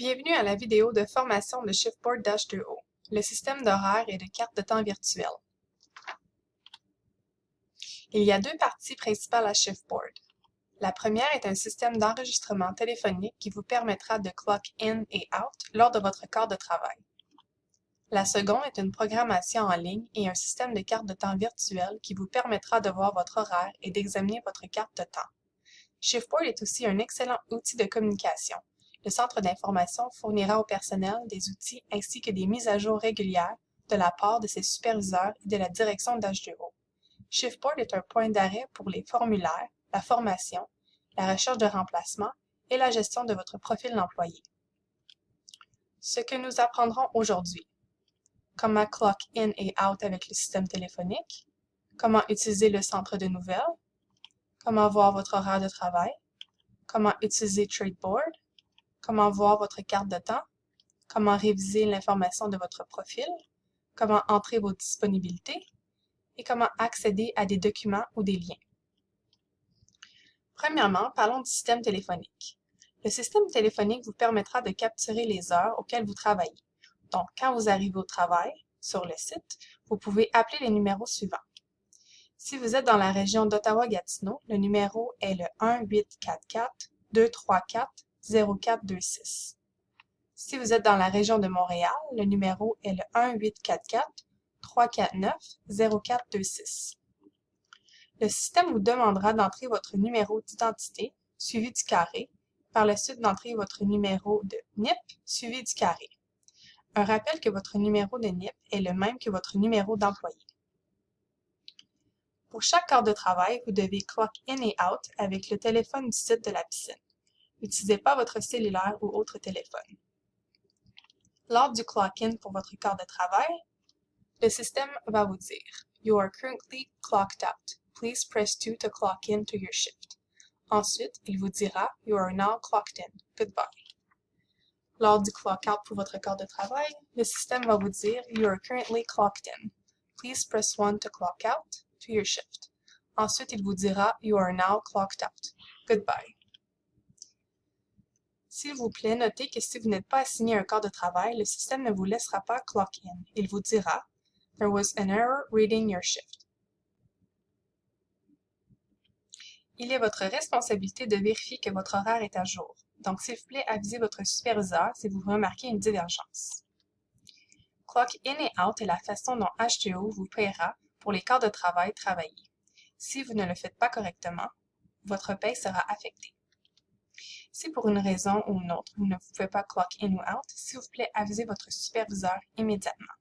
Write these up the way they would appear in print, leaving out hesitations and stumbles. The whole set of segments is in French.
Bienvenue à la vidéo de formation de Shiftboard-2O, le système d'horaire et de carte de temps virtuelle. Il y a deux parties principales à Shiftboard. La première est un système d'enregistrement téléphonique qui vous permettra de clock in et out lors de votre quart de travail. La seconde est une programmation en ligne et un système de carte de temps virtuelle qui vous permettra de voir votre horaire et d'examiner votre carte de temps. Shiftboard est aussi un excellent outil de communication. Le centre d'information fournira au personnel des outils ainsi que des mises à jour régulières de la part de ses superviseurs et de la direction d'H2O. Shiftboard est un point d'arrêt pour les formulaires, la formation, la recherche de remplacement et la gestion de votre profil d'employé. Ce que nous apprendrons aujourd'hui: comment clock in et out avec le système téléphonique, comment utiliser le centre de nouvelles, comment voir votre horaire de travail, comment utiliser Tradeboard, comment voir votre carte de temps, comment réviser l'information de votre profil, comment entrer vos disponibilités et comment accéder à des documents ou des liens. Premièrement, parlons du système téléphonique. Le système téléphonique vous permettra de capturer les heures auxquelles vous travaillez. Donc, quand vous arrivez au travail, sur le site, vous pouvez appeler les numéros suivants. Si vous êtes dans la région d'Ottawa-Gatineau, le numéro est le 1-844-234-0426. Si vous êtes dans la région de Montréal, le numéro est le 1-844-349-0426. Le système vous demandera d'entrer votre numéro d'identité, suivi du carré, par la suite d'entrer votre numéro de NIP, suivi du carré. Un rappel que votre numéro de NIP est le même que votre numéro d'employé. Pour chaque heure de travail, vous devez clock in et out avec le téléphone du site de la piscine. N'utilisez pas votre cellulaire ou autre téléphone. Lors du clock-in pour votre quart de travail, le système va vous dire « You are currently clocked out. Please press 2 to clock in to your shift. » Ensuite, il vous dira « You are now clocked in. Goodbye. » Lors du clock-out pour votre quart de travail, le système va vous dire « You are currently clocked in. Please press 1 to clock out to your shift. » Ensuite, il vous dira « You are now clocked out. Goodbye. » S'il vous plaît, notez que si vous n'êtes pas assigné un quart de travail, le système ne vous laissera pas clock in. Il vous dira « There was an error reading your shift. » Il est votre responsabilité de vérifier que votre horaire est à jour. Donc, s'il vous plaît, avisez votre superviseur si vous remarquez une divergence. Clock in et out est la façon dont H2O vous paiera pour les quarts de travail travaillés. Si vous ne le faites pas correctement, votre paie sera affectée. Si pour une raison ou une autre, vous ne pouvez pas clock in ou out, s'il vous plaît, avisez votre superviseur immédiatement.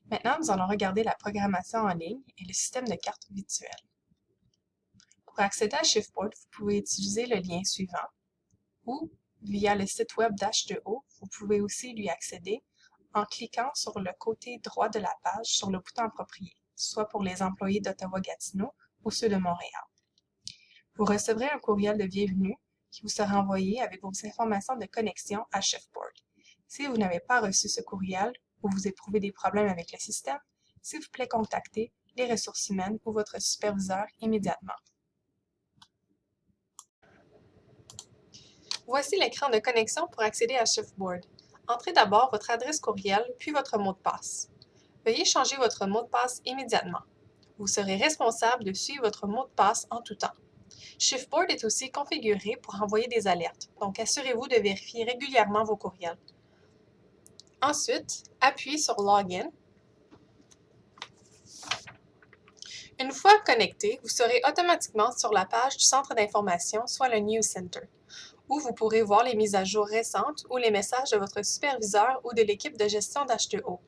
Maintenant, nous allons regarder la programmation en ligne et le système de carte virtuelle. Pour accéder à Shiftboard, vous pouvez utiliser le lien suivant ou, via le site web d'H2O, vous pouvez aussi lui accéder en cliquant sur le côté droit de la page sur le bouton approprié, soit pour les employés d'Ottawa-Gatineau ou ceux de Montréal. Vous recevrez un courriel de bienvenue qui vous sera envoyé avec vos informations de connexion à Shiftboard. Si vous n'avez pas reçu ce courriel ou vous éprouvez des problèmes avec le système, s'il vous plaît, contactez les ressources humaines ou votre superviseur immédiatement. Voici l'écran de connexion pour accéder à Shiftboard. Entrez d'abord votre adresse courriel, puis votre mot de passe. Veuillez changer votre mot de passe immédiatement. Vous serez responsable de suivre votre mot de passe en tout temps. Shiftboard est aussi configuré pour envoyer des alertes, donc assurez-vous de vérifier régulièrement vos courriels. Ensuite, appuyez sur Login. Une fois connecté, vous serez automatiquement sur la page du centre d'information, soit le News Center, où vous pourrez voir les mises à jour récentes ou les messages de votre superviseur ou de l'équipe de gestion d'H2O.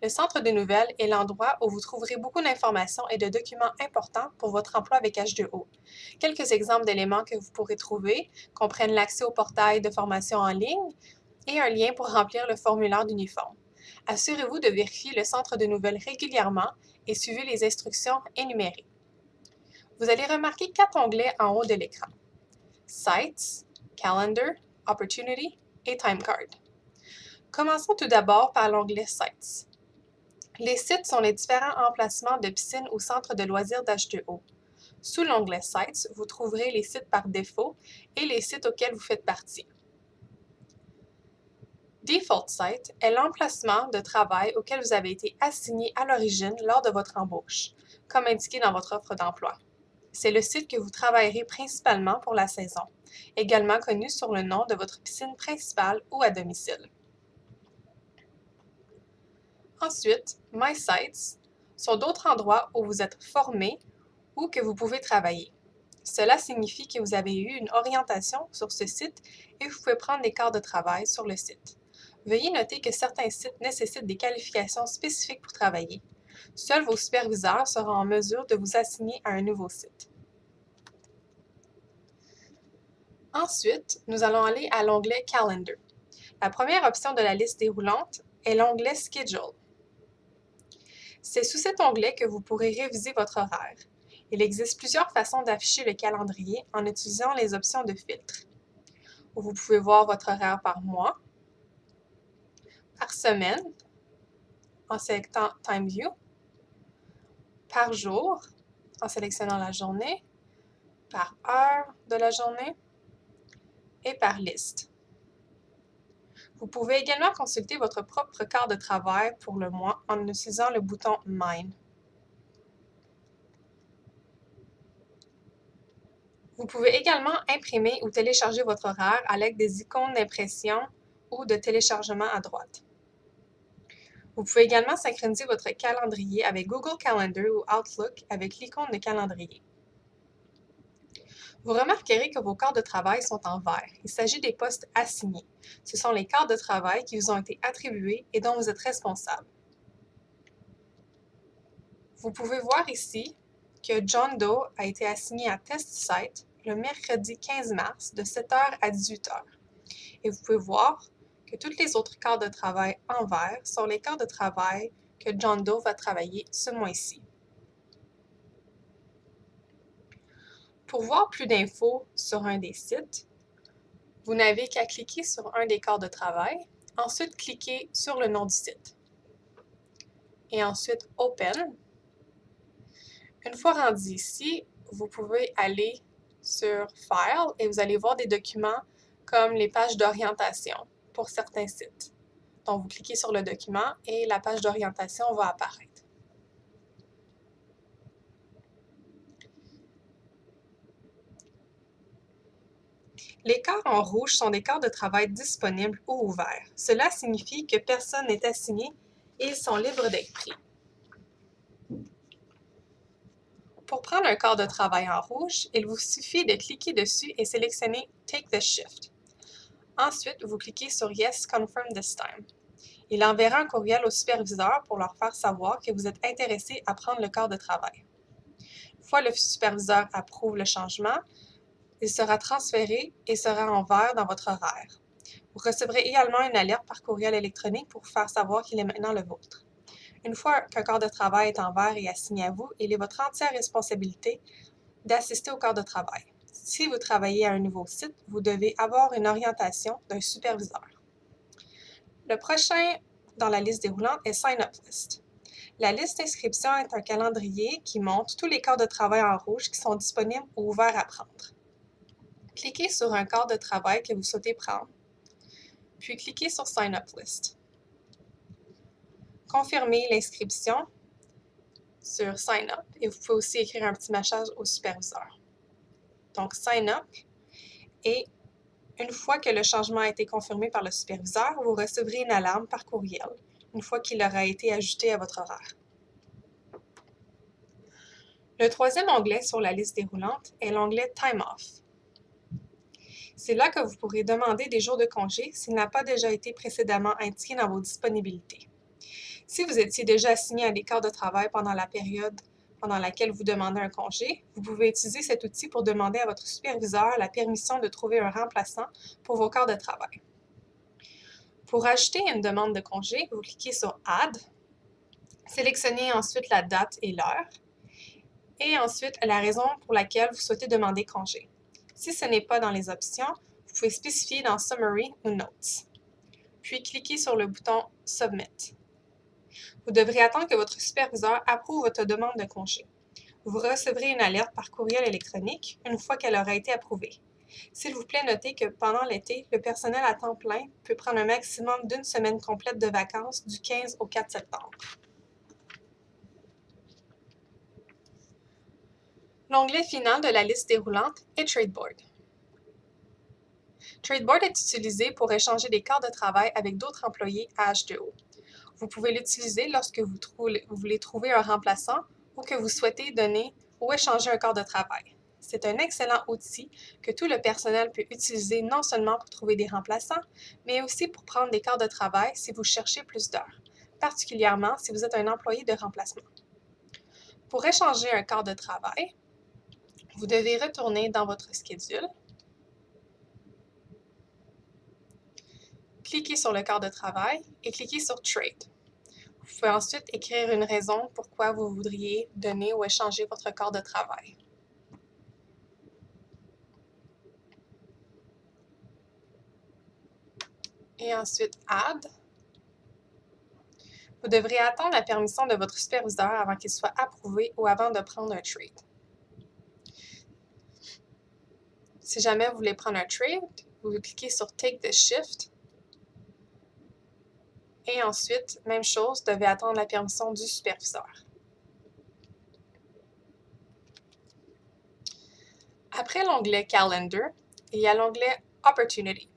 Le centre de nouvelles est l'endroit où vous trouverez beaucoup d'informations et de documents importants pour votre emploi avec H2O. Quelques exemples d'éléments que vous pourrez trouver comprennent l'accès au portail de formation en ligne et un lien pour remplir le formulaire d'uniforme. Assurez-vous de vérifier le centre de nouvelles régulièrement et suivez les instructions énumérées. Vous allez remarquer 4 onglets en haut de l'écran: Sites, Calendar, Opportunity et Timecard. Commençons tout d'abord par l'onglet Sites. Les sites sont les différents emplacements de piscines ou centres de loisirs d'H2O. Sous l'onglet Sites, vous trouverez les sites par défaut et les sites auxquels vous faites partie. Default Site est l'emplacement de travail auquel vous avez été assigné à l'origine lors de votre embauche, comme indiqué dans votre offre d'emploi. C'est le site que vous travaillerez principalement pour la saison, également connu sur le nom de votre piscine principale ou à domicile. Ensuite, My Sites sont d'autres endroits où vous êtes formé ou que vous pouvez travailler. Cela signifie que vous avez eu une orientation sur ce site et vous pouvez prendre des quarts de travail sur le site. Veuillez noter que certains sites nécessitent des qualifications spécifiques pour travailler. Seuls vos superviseurs seront en mesure de vous assigner à un nouveau site. Ensuite, nous allons aller à l'onglet Calendar. La première option de la liste déroulante est l'onglet Schedule. C'est sous cet onglet que vous pourrez réviser votre horaire. Il existe plusieurs façons d'afficher le calendrier en utilisant les options de filtre. Vous pouvez voir votre horaire par mois, par semaine, en sélectant Time View, par jour, en sélectionnant la journée, par heure de la journée et par liste. Vous pouvez également consulter votre propre quart de travail pour le mois en utilisant le bouton Mine. Vous pouvez également imprimer ou télécharger votre horaire à l'aide des icônes d'impression ou de téléchargement à droite. Vous pouvez également synchroniser votre calendrier avec Google Calendar ou Outlook avec l'icône de calendrier. Vous remarquerez que vos quarts de travail sont en vert. Il s'agit des postes assignés. Ce sont les quarts de travail qui vous ont été attribués et dont vous êtes responsable. Vous pouvez voir ici que John Doe a été assigné à Test Site le mercredi 15 mars de 7h à 18h. Et vous pouvez voir que tous les autres quarts de travail en vert sont les quarts de travail que John Doe va travailler ce mois-ci. Pour voir plus d'infos sur un des sites, vous n'avez qu'à cliquer sur un des quarts de travail, ensuite cliquez sur le nom du site et ensuite Open. Une fois rendu ici, vous pouvez aller sur File et vous allez voir des documents comme les pages d'orientation pour certains sites. Donc, vous cliquez sur le document et la page d'orientation va apparaître. Les quarts en rouge sont des quarts de travail disponibles ou ouverts. Cela signifie que personne n'est assigné et ils sont libres d'être pris. Pour prendre un quart de travail en rouge, il vous suffit de cliquer dessus et sélectionner Take the Shift. Ensuite, vous cliquez sur Yes, Confirm this time. Il enverra un courriel au superviseur pour leur faire savoir que vous êtes intéressé à prendre le quart de travail. Une fois le superviseur approuve le changement, il sera transféré et sera en vert dans votre horaire. Vous recevrez également une alerte par courriel électronique pour vous faire savoir qu'il est maintenant le vôtre. Une fois qu'un quart de travail est en vert et assigné à vous, il est votre entière responsabilité d'assister au quart de travail. Si vous travaillez à un nouveau site, vous devez avoir une orientation d'un superviseur. Le prochain dans la liste déroulante est Sign Up List. La liste d'inscription est un calendrier qui montre tous les quarts de travail en rouge qui sont disponibles ou ouverts à prendre. Cliquez sur un quart de travail que vous souhaitez prendre, puis cliquez sur Sign Up List. Confirmez l'inscription sur Sign Up et vous pouvez aussi écrire un petit message au superviseur. Donc, Sign Up et une fois que le changement a été confirmé par le superviseur, vous recevrez une alarme par courriel une fois qu'il aura été ajouté à votre horaire. Le troisième onglet sur la liste déroulante est l'onglet Time Off. C'est là que vous pourrez demander des jours de congé s'il n'a pas déjà été précédemment indiqué dans vos disponibilités. Si vous étiez déjà assigné à des quarts de travail pendant la période pendant laquelle vous demandez un congé, vous pouvez utiliser cet outil pour demander à votre superviseur la permission de trouver un remplaçant pour vos quarts de travail. Pour ajouter une demande de congé, vous cliquez sur Add, sélectionnez ensuite la date et l'heure, et ensuite la raison pour laquelle vous souhaitez demander congé. Si ce n'est pas dans les options, vous pouvez spécifier dans Summary ou Notes. Puis cliquez sur le bouton Submit. Vous devrez attendre que votre superviseur approuve votre demande de congé. Vous recevrez une alerte par courriel électronique une fois qu'elle aura été approuvée. S'il vous plaît, notez que pendant l'été, le personnel à temps plein peut prendre un maximum d'une semaine complète de vacances du 15 au 4 septembre. L'onglet final de la liste déroulante est Tradeboard. Tradeboard est utilisé pour échanger des quarts de travail avec d'autres employés à H2O. Vous pouvez l'utiliser lorsque vous voulez trouver un remplaçant ou que vous souhaitez donner ou échanger un quart de travail. C'est un excellent outil que tout le personnel peut utiliser non seulement pour trouver des remplaçants, mais aussi pour prendre des quarts de travail si vous cherchez plus d'heures, particulièrement si vous êtes un employé de remplacement. Pour échanger un quart de travail, vous devez retourner dans votre schedule, cliquez sur le quart de travail et cliquez sur Trade. Vous pouvez ensuite écrire une raison pourquoi vous voudriez donner ou échanger votre quart de travail. Et ensuite Add. Vous devrez attendre la permission de votre superviseur avant qu'il soit approuvé ou avant de prendre un trade. Si jamais vous voulez prendre un trade, vous cliquez sur Take the Shift. Et ensuite, même chose, vous devez attendre la permission du superviseur. Après l'onglet Calendar, il y a l'onglet Opportunity.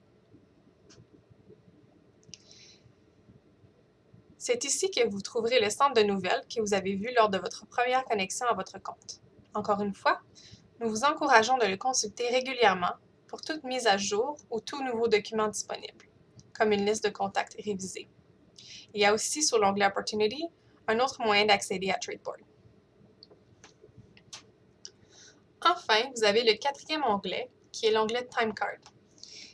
C'est ici que vous trouverez le centre de nouvelles que vous avez vu lors de votre première connexion à votre compte. Encore une fois, nous vous encourageons de le consulter régulièrement pour toute mise à jour ou tout nouveau document disponible, comme une liste de contacts révisée. Il y a aussi sur l'onglet Opportunity un autre moyen d'accéder à Tradeboard. Enfin, vous avez le quatrième onglet qui est l'onglet Timecard.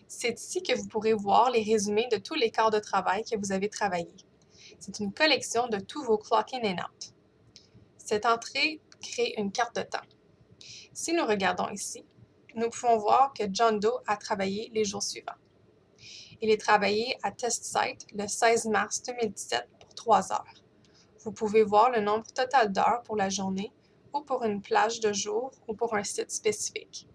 C'est ici que vous pourrez voir les résumés de tous les quarts de travail que vous avez travaillés. C'est une collection de tous vos clock in and out. Cette entrée crée une carte de temps. Si nous regardons ici, nous pouvons voir que John Doe a travaillé les jours suivants. Il est travaillé à Test Site le 16 mars 2017 pour 3 heures. Vous pouvez voir le nombre total d'heures pour la journée ou pour une plage de jours ou pour un site spécifique.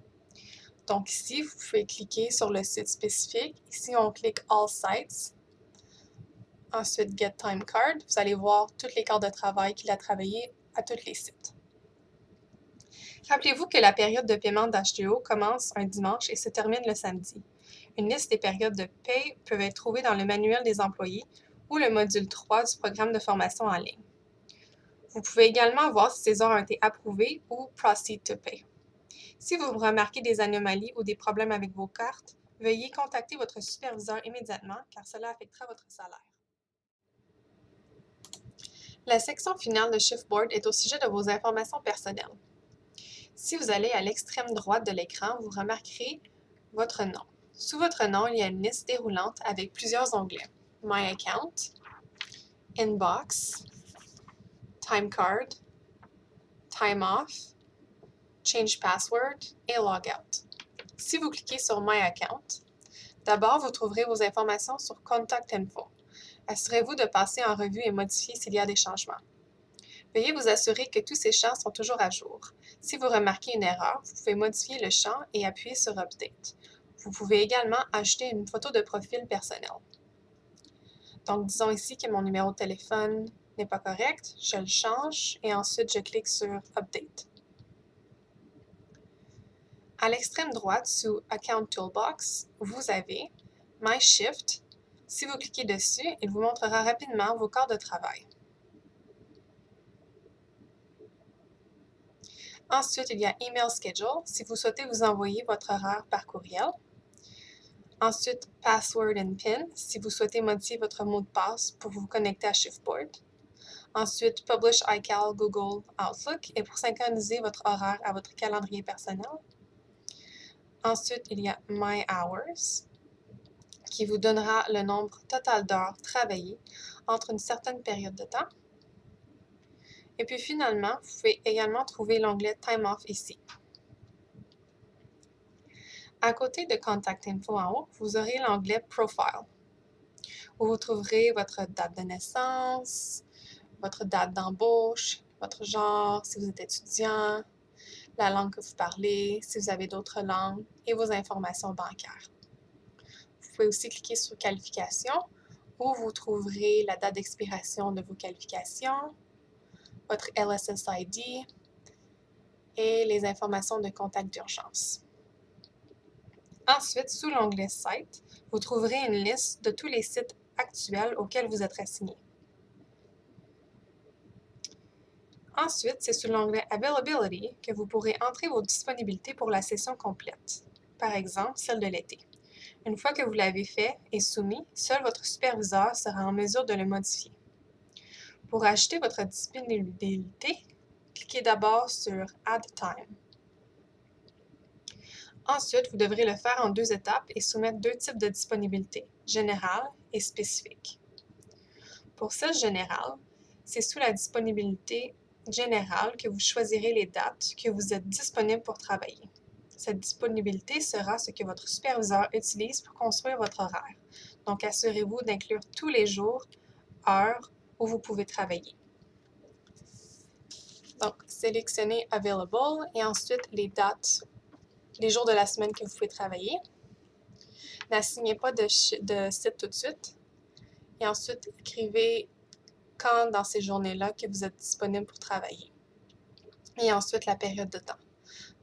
Donc ici, vous pouvez cliquer sur le site spécifique. Ici, on clique All Sites. Ensuite, Get Time Card. Vous allez voir tous les quarts de travail qu'il a travaillé à tous les sites. Rappelez-vous que la période de paiement d'H2O commence un dimanche et se termine le samedi. Une liste des périodes de paie peut être trouvée dans le manuel des employés ou le module 3 du programme de formation en ligne. Vous pouvez également voir si ces heures ont été approuvées ou Proceed to Pay. Si vous remarquez des anomalies ou des problèmes avec vos cartes, veuillez contacter votre superviseur immédiatement car cela affectera votre salaire. La section finale de Shiftboard est au sujet de vos informations personnelles. Si vous allez à l'extrême droite de l'écran, vous remarquerez votre nom. Sous votre nom, il y a une liste déroulante avec plusieurs onglets. My Account, Inbox, Time Card, Time Off, Change Password et Logout. Si vous cliquez sur My Account, d'abord vous trouverez vos informations sur Contact Info. Assurez-vous de passer en revue et modifier s'il y a des changements. Veuillez vous assurer que tous ces champs sont toujours à jour. Si vous remarquez une erreur, vous pouvez modifier le champ et appuyer sur Update. Vous pouvez également ajouter une photo de profil personnel. Donc, disons ici que mon numéro de téléphone n'est pas correct, je le change et ensuite je clique sur Update. À l'extrême droite, sous Account Toolbox, vous avez My Shift. Si vous cliquez dessus, il vous montrera rapidement vos quarts de travail. Ensuite, il y a Email Schedule, si vous souhaitez vous envoyer votre horaire par courriel. Ensuite, Password and PIN, si vous souhaitez modifier votre mot de passe pour vous connecter à Shiftboard. Ensuite, Publish iCal Google Outlook et pour synchroniser votre horaire à votre calendrier personnel. Ensuite, il y a My Hours, qui vous donnera le nombre total d'heures travaillées entre une certaine période de temps. Et puis finalement, vous pouvez également trouver l'onglet Time Off ici. À côté de Contact Info en haut, vous aurez l'onglet Profile, où vous trouverez votre date de naissance, votre date d'embauche, votre genre, si vous êtes étudiant, la langue que vous parlez, si vous avez d'autres langues, et vos informations bancaires. Vous pouvez aussi cliquer sur Qualifications, où vous trouverez la date d'expiration de vos qualifications, votre LSSID et les informations de contact d'urgence. Ensuite, sous l'onglet Sites, vous trouverez une liste de tous les sites actuels auxquels vous êtes assigné. Ensuite, c'est sous l'onglet Availability que vous pourrez entrer vos disponibilités pour la session complète, par exemple celle de l'été. Une fois que vous l'avez fait et soumis, seul votre superviseur sera en mesure de le modifier. Pour ajouter votre disponibilité, cliquez d'abord sur Add Time. Ensuite, vous devrez le faire en 2 étapes et soumettre 2 types de disponibilité, générale et spécifique. Pour celle générale, c'est sous la disponibilité générale que vous choisirez les dates que vous êtes disponible pour travailler. Cette disponibilité sera ce que votre superviseur utilise pour construire votre horaire. Donc, assurez-vous d'inclure tous les jours, heures où vous pouvez travailler. Donc, sélectionnez Available et ensuite les dates, les jours de la semaine que vous pouvez travailler. N'assignez pas de site tout de suite. Et ensuite, écrivez quand dans ces journées-là que vous êtes disponible pour travailler. Et ensuite, la période de temps.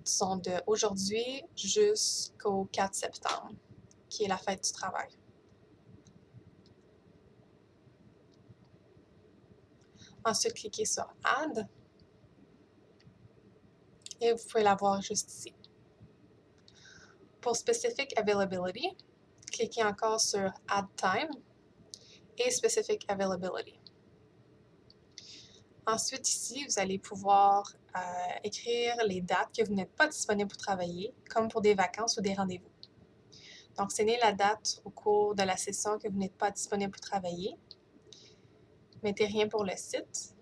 Disons d'aujourd'hui jusqu'au 4 septembre, qui est la fête du travail. Ensuite, cliquez sur Add. Et vous pouvez la voir juste ici. Pour Specific Availability, cliquez encore sur Add Time et Specific Availability. Ensuite, ici, vous allez pouvoir écrire les dates que vous n'êtes pas disponible pour travailler, comme pour des vacances ou des rendez-vous. Donc, saignez la date au cours de la session que vous n'êtes pas disponible pour travailler. Mettez rien pour le site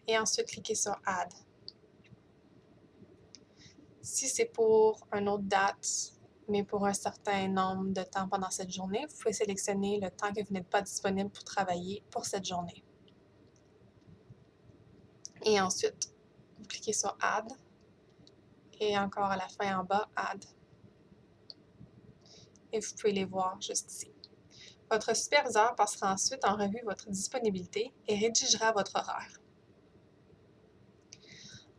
et ensuite cliquez sur Add. Si c'est pour une autre date, mais pour un certain nombre de temps pendant cette journée, vous pouvez sélectionner le temps que vous n'êtes pas disponible pour travailler pour cette journée. Et ensuite, vous cliquez sur Add et encore à la fin en bas, Add. Et vous pouvez les voir juste ici. Votre superviseur passera ensuite en revue votre disponibilité et rédigera votre horaire.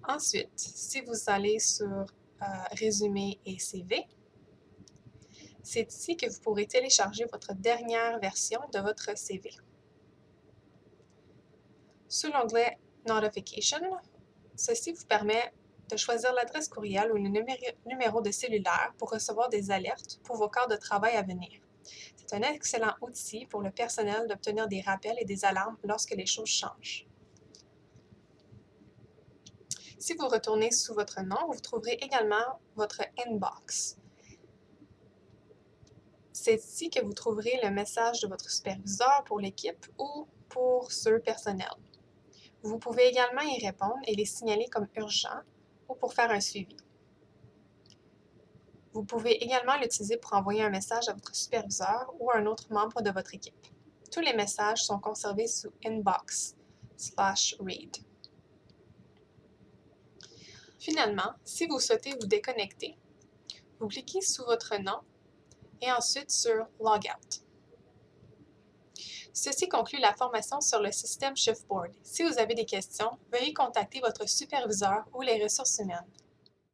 Ensuite, si vous allez sur Résumé et CV, c'est ici que vous pourrez télécharger votre dernière version de votre CV. Sous l'onglet Notification, ceci vous permet de choisir l'adresse courriel ou le numéro de cellulaire pour recevoir des alertes pour vos quarts de travail à venir. C'est un excellent outil pour le personnel d'obtenir des rappels et des alarmes lorsque les choses changent. Si vous retournez sous votre nom, vous trouverez également votre Inbox. C'est ici que vous trouverez le message de votre superviseur pour l'équipe ou pour ceux personnels. Vous pouvez également y répondre et les signaler comme urgents ou pour faire un suivi. Vous pouvez également l'utiliser pour envoyer un message à votre superviseur ou à un autre membre de votre équipe. Tous les messages sont conservés sous Inbox/Read. Finalement, si vous souhaitez vous déconnecter, vous cliquez sous votre nom et ensuite sur Logout. Ceci conclut la formation sur le système ShiftBoard. Si vous avez des questions, veuillez contacter votre superviseur ou les ressources humaines.